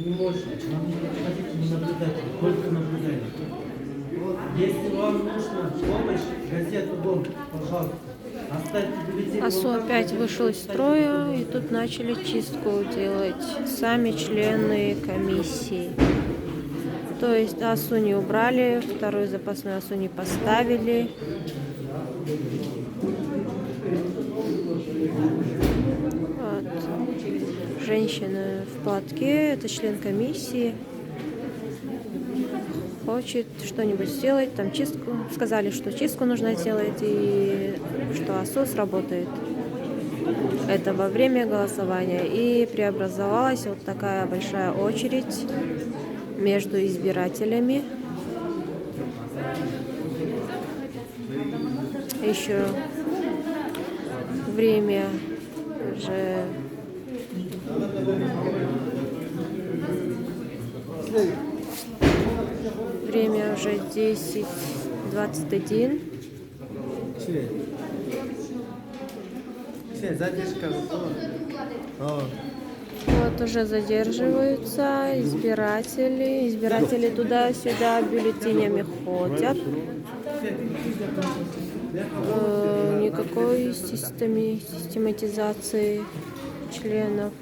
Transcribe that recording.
Не можете, нам не подходите, не наблюдайте, только наблюдайте. Если вам нужна помощь, газету «Дом», пожалуйста, оставьте бюллетень. АСУ опять вышел из строя, и тут начали чистку делать сами члены комиссии. То есть АСУ не убрали, второй запасной АСУ не поставили. Вот. Женщина в платке, это член комиссии. Хочет что-нибудь сделать, там чистку. Сказали, что чистку нужно сделать и что АСУ сработает. Это во время голосования. И преобразовалась вот такая большая очередь между избирателями. Еще время уже уже 10:21. Вот уже задерживаются избиратели. Избиратели туда-сюда бюллетенями ходят. Никакой систематизации членов.